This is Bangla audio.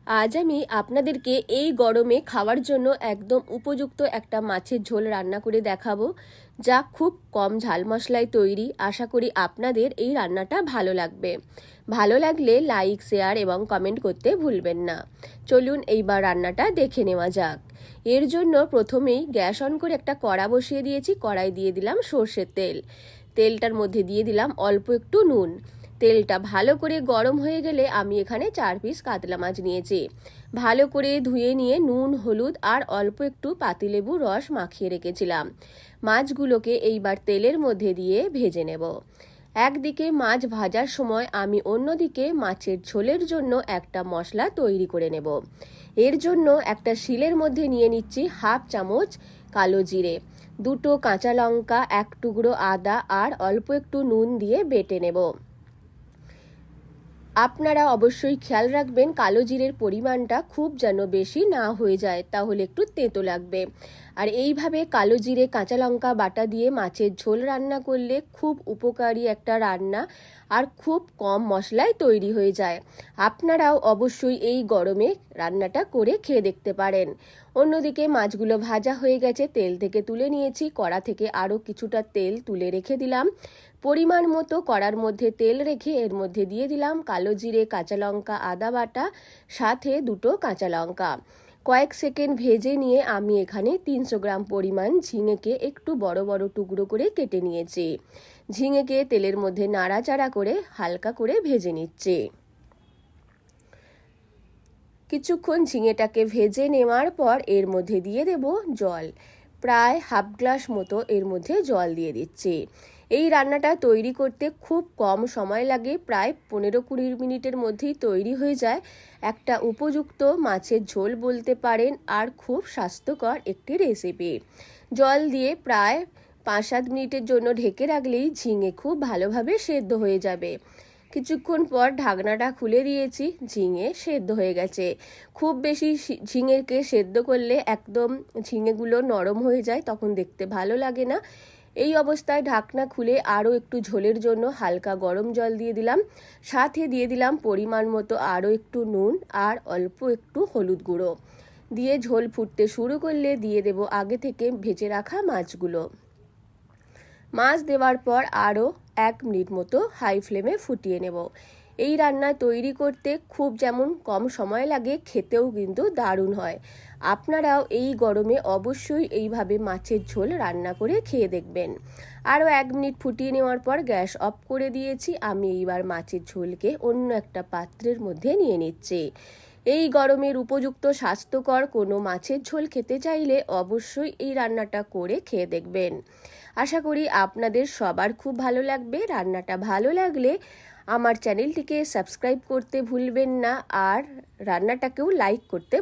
আজ আমি আপনাদেরকে এই গরমে খাওয়ার জন্য একদম উপযুক্ত একটা মাছের ঝোল রান্না করে দেখাবো, যা খুব কম ঝাল মশলায় তৈরি। আশা করি আপনাদের এই রান্নাটা ভালো লাগবে। ভালো লাগলে লাইক, শেয়ার এবং কমেন্ট করতে ভুলবেন না। চলুন এইবার রান্নাটা দেখে নেওয়া যাক। এর জন্য প্রথমেই গ্যাস অন করে একটা কড়া বসিয়ে দিয়েছি। কড়াই দিয়ে দিলাম সর্ষের তেল। তেলটার মধ্যে দিয়ে দিলাম অল্প একটু নুন। তেলটা ভালো করে গরম হয়ে গেলে আমি এখানে 4 পিস কাতলা মাছ নিয়েছি। ভালো করে ধুয়ে নিয়ে নুন, হলুদ আর অল্প একটু পাতিলেবুর রস মাখিয়ে রেখেছিলাম। মাছগুলোকে এইবার তেলের মধ্যে দিয়ে ভেজে নেব। একদিকে মাছ ভাজার সময় আমি অন্যদিকে মাছের ঝোলের জন্য একটা মশলা তৈরি করে নেব। এর জন্য একটা শিলের মধ্যে নিয়ে নিচ্ছি হাফ চামচ কালো জিরে, দুটো কাঁচা লঙ্কা, এক টুকরো আদা আর অল্প একটু নুন দিয়ে বেটে নেব। আপনারা অবশ্যই খেয়াল রাখবেন কালো জিরের পরিমাণটা খুব যেন বেশি না হয়ে যায়, তাহলে একটু তেতো লাগবে। আর এইভাবে কালো জিরে, কাঁচা লঙ্কা বাটা দিয়ে মাছের ঝোল রান্না করলে খুব উপকারী একটা রান্না আর খুব কম মশলায় তৈরি হয়ে যায়। আপনারাও অবশ্যই এই গরমে রান্নাটা করে খেয়ে দেখতে পারেন। অন্যদিকে মাছগুলো ভাজা হয়ে গেছে, তেল থেকে তুলে নিয়েছি। কড়া থেকে আরও কিছুটা তেল তুলে রেখে দিলাম। পরিমাণ মতো কড়ার মধ্যে তেল রেখে এর মধ্যে দিয়ে দিলাম কালো জিরে, কাঁচা লঙ্কা, আদা বাটা, সাথে দুটো কাঁচা লঙ্কা। কয়েক সেকেন্ড ভেজে নিয়ে আমি এখানে 300 গ্রাম পরিমাণ ঝিঙেকে একটু বড় বড় টুকরো করে কেটে নিয়েছি। ঝিঙেকে তেলের মধ্যে নাড়াচাড়া করে হালকা করে ভেজে নিচ্ছি। কিছুক্ষণ ঝিঙেটাকে ভেজে নেওয়ার পর এর মধ্যে দিয়ে দেব জল। প্রায় হাফ গ্লাস মতো এর মধ্যে জল দিয়ে দিচ্ছি। এই রান্নাটা তৈরি করতে খুব কম সময় লাগে, প্রায় 15-20 মিনিটের মধ্যেই তৈরি হয়ে যায়। একটা উপযুক্ত মাছের ঝোল বলতে পারেন, আর খুব স্বাস্থ্যকর একটি রেসিপি। জল দিয়ে প্রায় 5-7 মিনিটের জন্য ঢেকে রাখলেই ঝিঙে খুব ভালোভাবে সেদ্ধ হয়ে যাবে। কিছুক্ষণ পর ঢাকনাটা খুলে দিয়েছি, ঝিঙে সেদ্ধ হয়ে গেছে। খুব বেশি ঝিঙেকে সেদ্ধ করলে একদম ঝিঙেগুলো নরম হয়ে যায়, তখন দেখতে ভালো লাগে না। এই অবস্থায় ঢাকনা খুলে আরও একটু ঝোলের জন্য হালকা গরম জল দিয়ে দিলাম। সাথে দিয়ে দিলাম পরিমাণ মতো আরও একটু নুন আর অল্প একটু হলুদ গুঁড়ো। দিয়ে ঝোল ফুটতে শুরু করলে দিয়ে দেব আগে থেকে ভেজে রাখা মাছগুলো। মাছ দেওয়ার পর আরও 1 মিনিট মতো হাই ফ্লেমে ফুটিয়ে নেব। এই রান্না তৈরি করতে খুব যেমন কম সময় লাগে, খেতেও কিন্তু দারুণ হয়। আপনারাও এই গরমে অবশ্যই এইভাবে মাছের ঝোল রান্না করে খেয়ে দেখবেন। আরও 1 মিনিট ফুটিয়ে নেওয়ার পর গ্যাস অফ করে দিয়েছি। আমি এইবার মাছের ঝোলকে অন্য একটা পাত্রের মধ্যে নিয়ে নিচ্ছি। এই গরমের উপযুক্ত স্বাস্থ্যকর কোনো মাছের ঝোল খেতে চাইলে অবশ্যই এই রান্নাটা করে খেয়ে দেখবেন। আশা করি আপনাদের সবার খুব ভালো লাগবে। রান্নাটা ভালো লাগলে আমার চ্যানেলটিকে সাবস্ক্রাইব করতে ভুলবেন না, আর রান্নাটাকেও লাইক করতে